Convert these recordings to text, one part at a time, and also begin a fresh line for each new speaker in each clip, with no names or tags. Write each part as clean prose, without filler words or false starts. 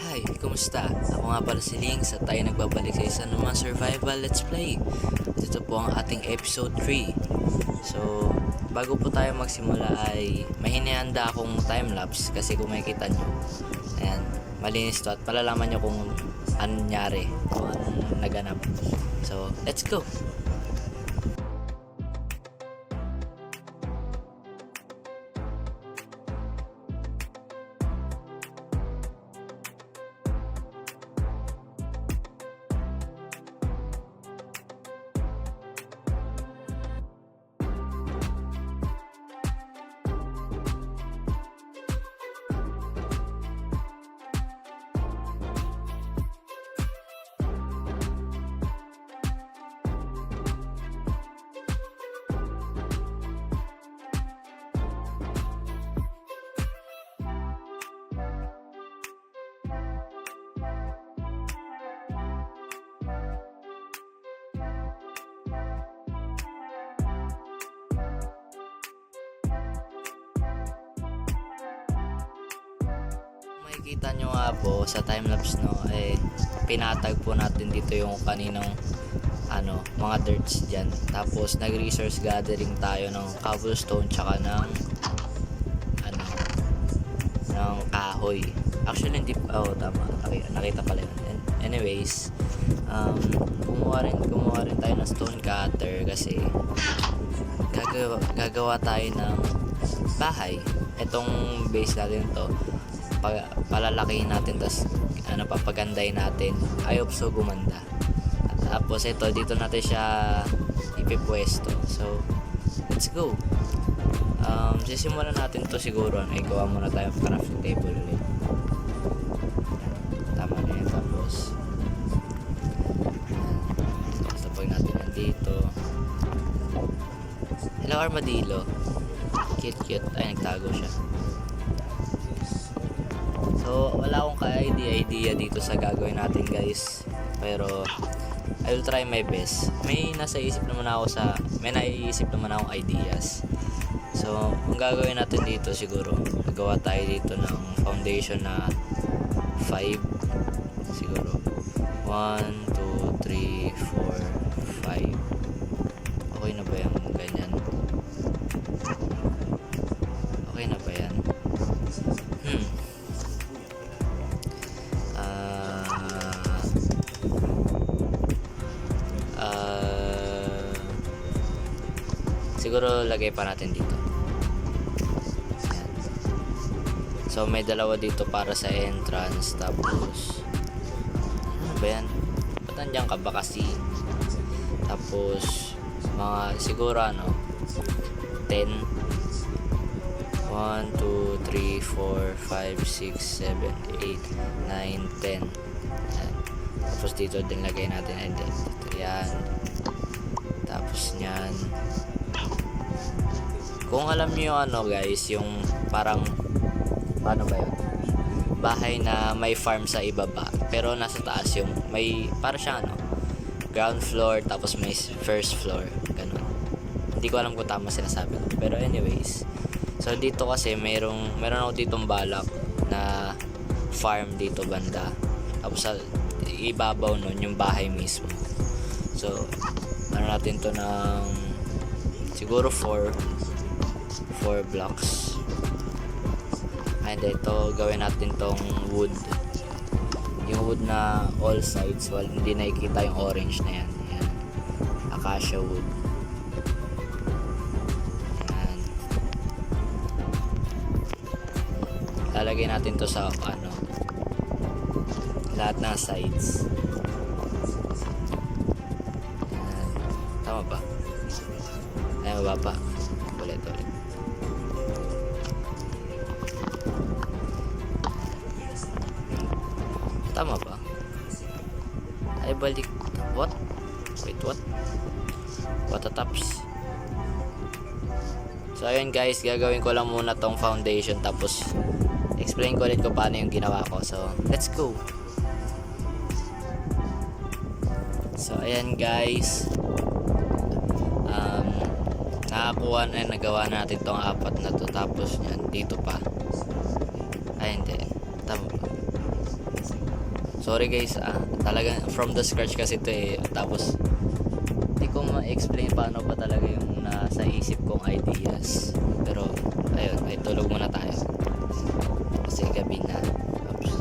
Hi, kumusta? Ako nga pala si Lings at tayo nagbabalik sa isa naman survival let's play. At ito po ang ating episode 3. So, bago po tayo magsimula ay may hinihanda akong time-lapse kasi kung makikita nyo, ayan, malinis to at malalaman nyo kung anong nangyari, kung anong naganap. So, let's go! Makikita nyo nga po sa timelapse no, pinatag po natin dito yung kaninang mga dirts dyan. Tapos nag-resource gathering tayo ng cobblestone tsaka ng ng kahoy. Actually hindi, tama, nakita pala yun. Anyways, kumuha rin tayo ng stone cutter kasi gagawa tayo ng bahay. Itong base natin to, palalakihin natin, tapos papagandahin natin. I hope so gumanda. At tapos ito, dito natin siya ipipwesto. So let's go. Sisimulan natin to siguro. Gawa muna tayo ng crafting table ulit. Tama na yan. Tapos tapos natin yan dito. Hello armadillo. Cute. Ay, nagtago siya. So, wala akong ka-idea dito sa gagawin natin, guys. Pero, I will try my best. May naiisip naman akong ideas. So, ang gagawin natin dito siguro, gagawa tayo dito ng foundation na 5. Siguro. 1, 2, 3, 4, 5. Okay na ba yung ganyan? Okay na ba yan? Siguro lagay pa natin dito. Ayan. So may dalawa dito para sa entrance. Tapos ano ba yan? Ba't nandiyan ka ba kasi? Tapos mga siguro 10. 1, 2, 3, 4, 5, 6, 7, 8, 9, 10. Ayan. Tapos dito din lagay natin. And then dito yan. Tapos nyan. Kung alam niyo guys, yung parang paano ba yun? Bahay na may farm sa ibaba pero nasa taas yung may para siya ground floor tapos may first floor, ganun. Hindi ko alam kung tama sinasabi ko. Pero anyways, so dito kasi meron ako ditong balak na farm dito banda. Tapos sa ibabaw nun yung bahay mismo. So natin to ng siguro 4 blocks. And ito gawin natin tong wood. Yung wood na all sides, hindi nakikita yung orange na yan. Ayan. Acacia wood. Ayan. Lalagay natin to sa lahat ng sides. Ayan. Tama ba? Ay, mababa. Ulit. Tama ba? Ay, balik. What? Wait, what? What a tops? So, ayun guys, gagawin ko lang muna tong foundation. Tapos, explain ko ulit kung paano yung ginawa ko. So, let's go! So, ayan guys. Nagawa natin tong 4 na to. Tapos, yan, dito pa. Ay, hindi. Tama ba? Sorry guys, talaga from the scratch kasi ito eh. Tapos hindi ko ma-explain paano ba talaga yung nasa isip kong ideas. Pero ayun, ay tulog muna tayo. Kasi gabi na. Oops.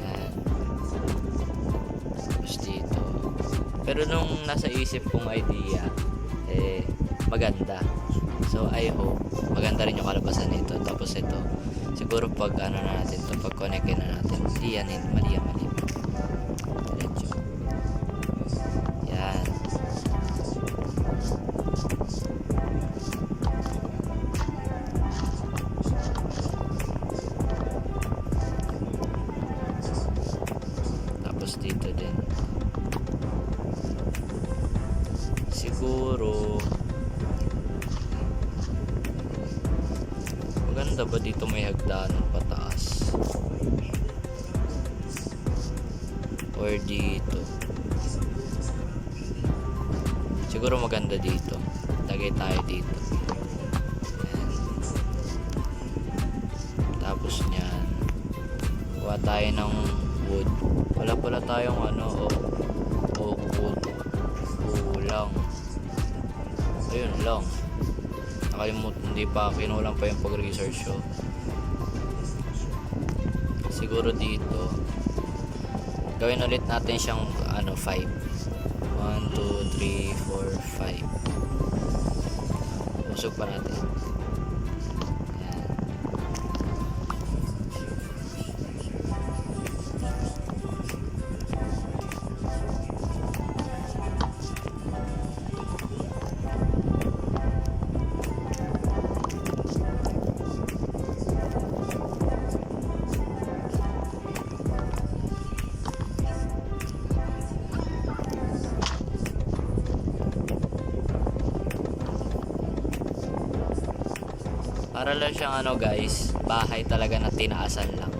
Yan. Tapos dito. Pero nung nasa isip kong idea, eh maganda. So I hope maganda rin yung kalabasan nito. Tapos ito, siguro pag ano na natin to, pag connectin na natin. Hindi yan, mali. Diretso. Yan. Tapos dito din. Siguro maganda ba dito may hagdanan pataas? Or dito? Siguro maganda dito. Lagay tayo dito. Ayan. Tapos nyan, kuha tayo ng wood. Wala pala tayong ano, wood. Kulang. Ayun lang. Nakalimutan, hindi pa kinulang pa yung pag-research ko. Siguro dito gawin ulit natin siyang 5. 1, 2, 3, 4, 5. Usog pa natin. Ayan. Para lang siyang guys, bahay talaga na tinaasan lang.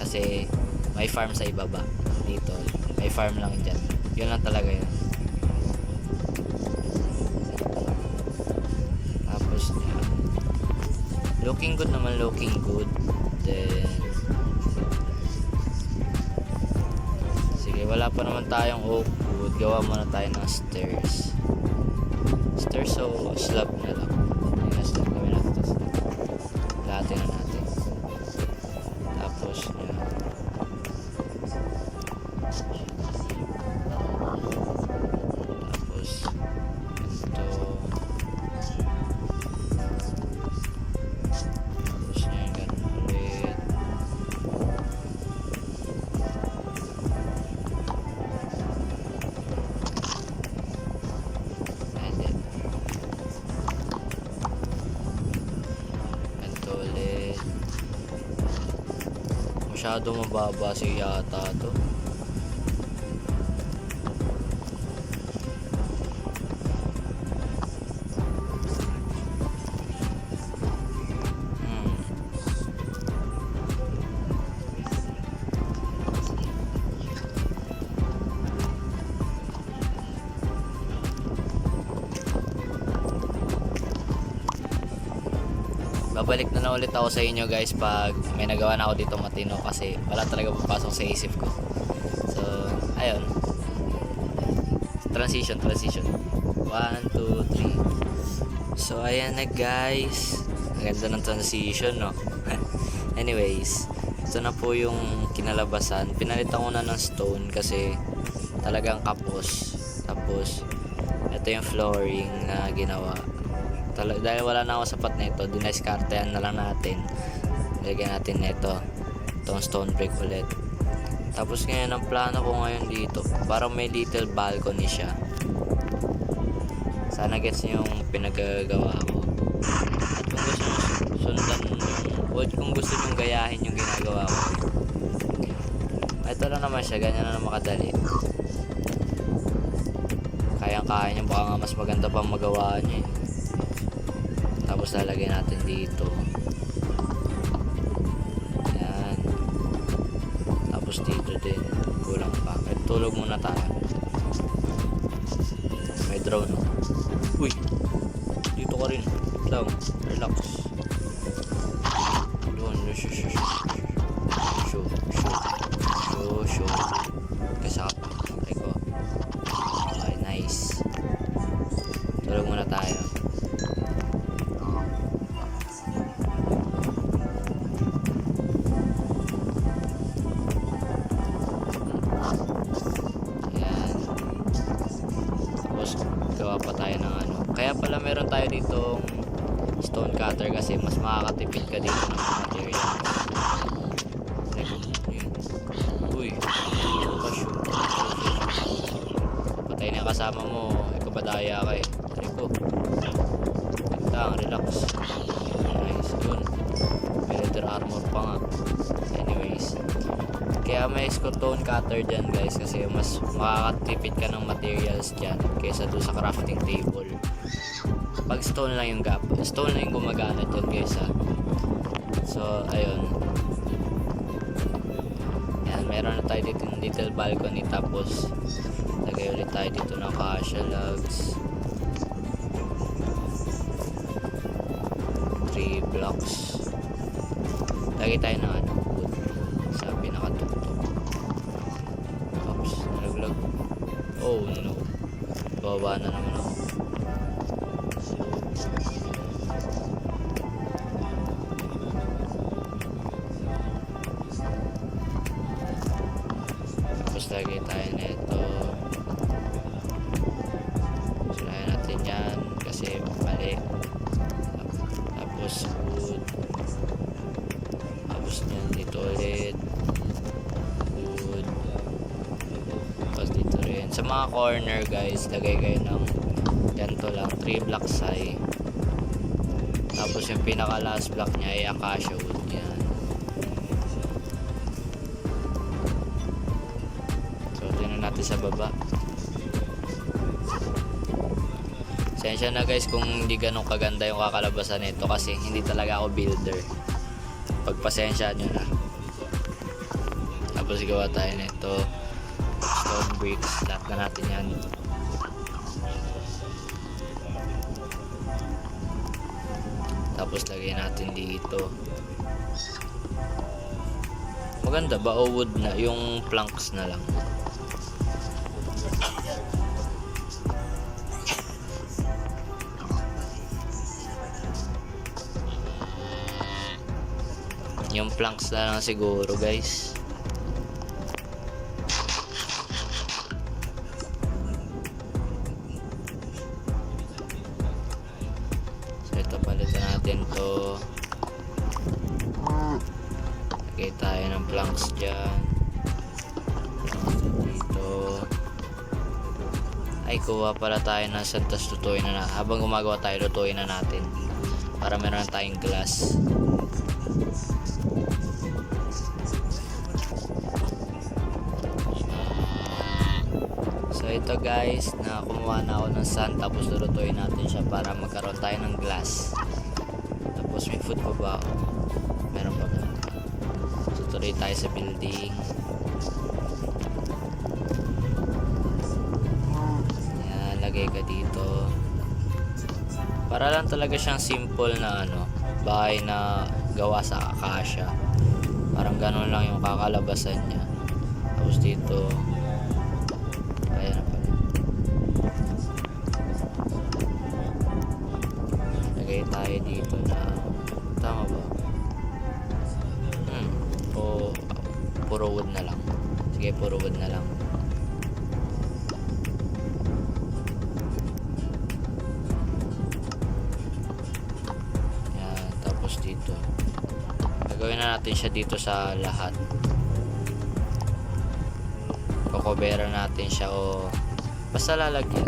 Kasi may farm sa ibaba. Dito, may farm lang dyan. Yun lang talaga yun. Tapos yan. Looking good naman, looking good. Then sige, wala pa naman tayong oak wood. Gawa muna tayo ng stairs. Stairs o slab na lang. Slab gawin natin ito. Lahatin na natin. Tapos yan. Tapos ito. Tapos yan, ganun ulit. And then ganito ulit. Masyado mababa si yata to. Babalik na ulit ako sa inyo guys pag may nagawa na ako dito matino kasi wala talaga papasok sa isip ko. So, ayun. Transition. 1, 2, 3. So, ayan na guys. Ang ganda ng transition, no? Anyways, ito na po yung kinalabasan. Pinalitan ko na ng stone kasi talagang kapos. Tapos, ito yung flooring na ginawa. Dahil wala na ako sapat nito, diniskartehan na lang natin. Lagyan natin nito, itong stone brick ulit. Tapos ngayon ang plano ko ngayon dito, parang may little balcony siya. Sana gets niyo yung pinagagawa ko. At kung gusto nyo sundan kung gusto nyo gayahin yung ginagawa ko, ito lang naman siya, ganyan na makadali. Kayang-kaya nyo, baka nga mas maganda pang magawa nyo eh. Tapos lalagyan natin dito. Ayan. Tapos dito din. Kulang pa. At tulog muna tayo. May drone. Uy! Dito ka rin. Lang. Relax. Doon. Shoot. Kasap. Ay ko. Okay, nice. Tulog muna tayo. Ayan. Tapos gawa pa tayo ng ano. Kaya pala meron tayo ditong stone cutter kasi mas makakatipid ka dito ng material. Uy. Patay na yung kasama mo. Ikaw ba daya ka eh. Tari ko. Lang, relax. Nice. Yun. May leather armor pa nga. Anyways. Kaya may stone cutter dyan guys kasi mas makakatipid ka ng materials dyan kaysa doon sa crafting table. Pag stone lang yung stone lang yung gumagana dyan guys ha. So ayun. Yan, meron na tayo dito ng little balcony tapos lagay ulit tayo dito ng acacia logs. 3 blocks. Lagay tayo ng ano, wood sa pinakatuktok. Oops, nalaglag. Oh no. Bababa na naman ako. Tapos lagay tayo na ito. Sulayan natin yan kasi mali. Tapos wood. Tapos yan dito ulit. Wood. Tapos dito rin. Sa mga corner guys, lagay kayo ng ganito lang. 3 blocks high. Tapos yung pinaka last block niya ay acacia wood. Yan. So tingnan natin sa baba. Sensya na guys kung hindi ganun kaganda yung kakalabasan nito kasi hindi talaga ako builder. Pagpasensya nyo na. Tapos gawa tayo nito. Stone bricks. Lahat na natin yan. Tapos lagay natin dito. Maganda ba o wood na? Yung planks na lang. Yung planks na lang siguro guys. So ito palitan natin to. Lagay tayo ng planks dyan. Dito. Ay kuha pala tayo ng santas, lutuin na habang gumagawa tayo, lutuin na natin para meron tayong glass. So ito guys, na kumuha na ako ng sand tapos lulutuin natin siya para magkaroon tayo ng glass. Tapos may food pa ba ako? Meron pa ba? So tuloy tayo sa building. Yan, lagay ka dito. Para lang talaga siyang simple na ano, bahay na gawa sa acacia. Parang ganun lang yung kakalabasan niya. Tapos dito ayan na pala. Lagay tayo dito na tama ba? O puro wood na lang. Sige, puro wood na lang. Yan, tapos dito gagawin na natin siya dito sa lahat. Kokobera natin siya o basta lalagyan.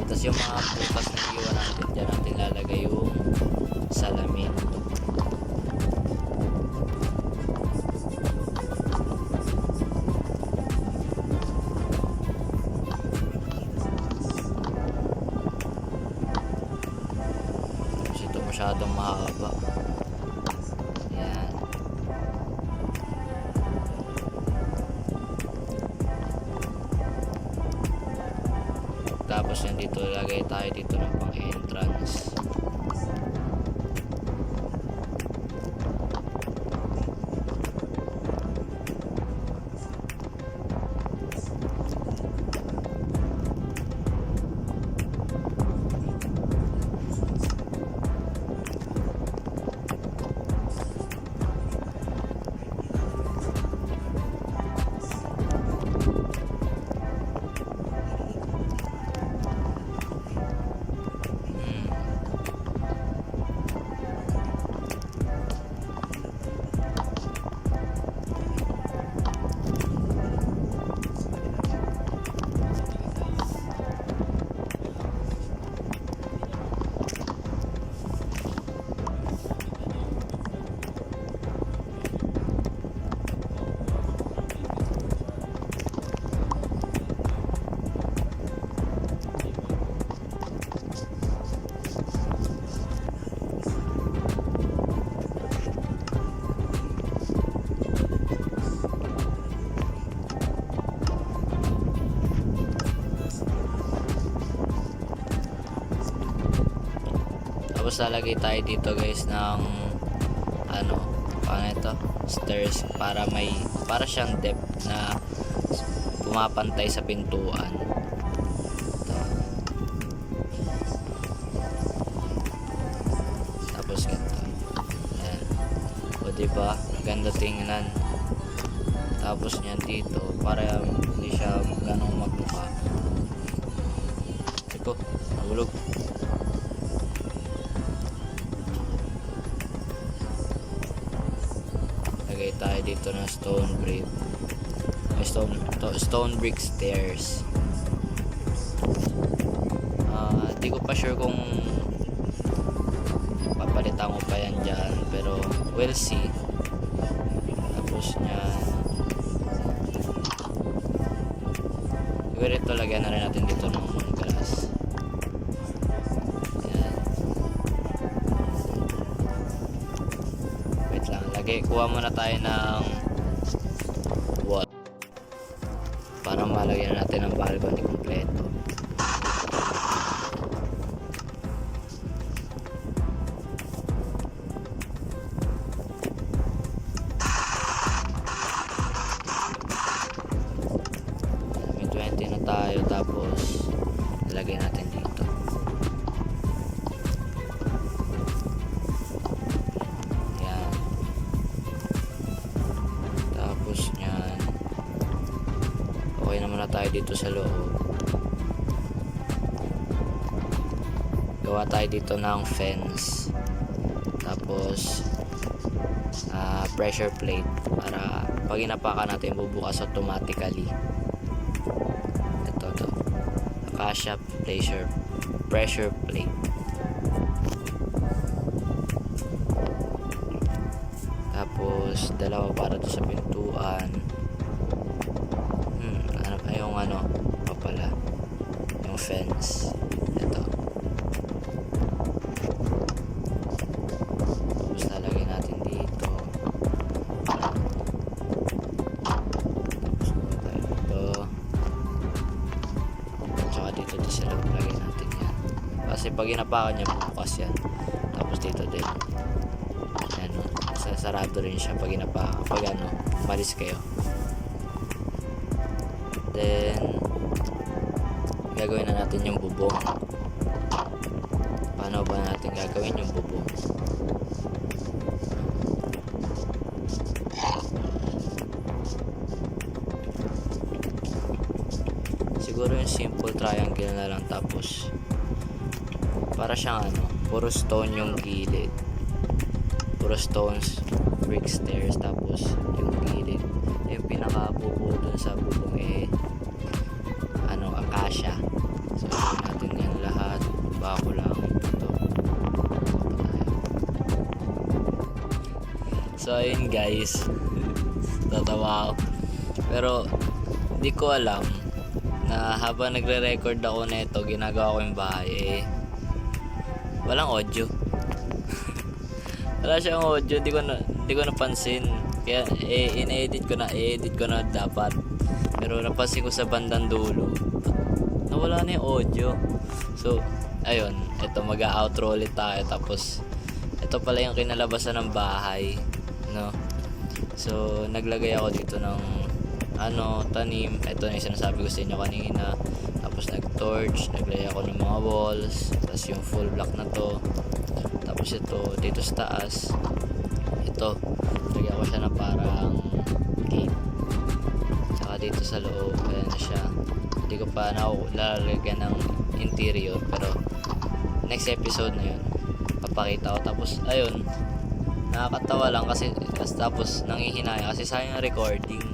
Tapos yung mga butas na iwan natin dyan natin lalagay yung salamin. Tapos ito masyadong mahaba. Yan. Tapos yan dito lagay tayo dito ng pang entrance. Tapos lalagay tayo dito guys ng ano, paano ito? Stairs para siyang depth na pumapantay sa pintuan. Tapos ganito. Ayan. O diba? Maganda tingnan. Tapos niyan dito para hindi siya ganong magmukha. Ito, nahulog. Lagay tayo dito ng stone brick stairs. Di ko pa sure kung papalitan ko pa yan dyan, pero we'll see. Tapos nyan, siguro ito lagyan na rin natin dito ng glass. Yan. Wait lang, kuha muna tayo ng wall para malagyan natin ang balcony kompleto. May 20 na tayo, tapos ilagay natin dito. Yan. Tapos yan, okay naman na tayo dito sa loob. Gawa tayo dito ng fence, tapos pressure plate para pag inapakan natin bubukas automatically. Ito Acacia pressure plate. Tapos dalawa para to sa pintuan. Ano pa pala yung fence. Ito. Tapos lalagay natin dito. Tapos dito. Tsaka dito sa loob lagay natin yan. Kasi pag inapakan niya bubukas yan. Tapos dito din. Ano, sarado rin siya pag inapakan. Pag malis kayo. Then gagawin na natin yung bubong. Paano ba natin gagawin yung bubong? Siguro yung simple triangle na lang, tapos para siyang puro stone yung gilid. Puro stones, brick stairs, tapos yung gilid, yung pinaka-bubo dun sa bubong acacia. So gawin natin yan lahat. Bako lang ito. So ayun guys, tatawa ako, pero hindi ko alam na habang nagre-record ako nito, ginagawa ko yung bahay, walang audio. Wala siyang audio, di ko napansin. Kaya i-edit ko na dapat. Pero napansin ko sa bandang dulo, nawala na yung audio. So ayun, ito mag-outro ulit tayo. Tapos ito pala yung kinalabasan ng bahay, no? So naglagay ako dito ng tanim. Ito na yung sinasabi ko sa inyo kanina. Tapos nag-torch, naglagay ako ng mga walls. Tapos yung full block na to. Tapos ito dito sa taas, ito lagyan ko siya na parang gate. Saka dito sa loob, ayan na siya. Hindi ko pa lalagyan ng interior, pero next episode na yun papakita ko. Tapos ayun, nakakatawa lang kasi tapos nangihinaya kasi sayang ang recording.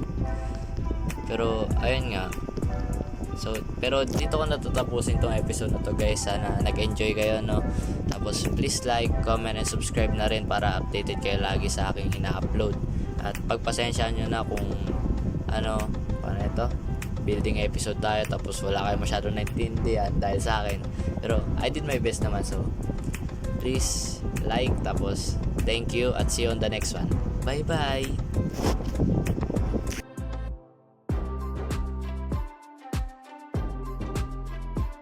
Pero ayun nga. So, pero dito ko natatapusin tong episode na to guys. Sana nag-enjoy kayo, no? Tapos please like, comment, and subscribe na rin para updated kayo lagi sa aking ina-upload. At pagpasensyaan nyo na kung paano ito, building episode tayo tapos wala kayo masyadong naintindihan dahil sa akin. Pero I did my best naman, so please like, tapos thank you at see you on the next one. Bye bye.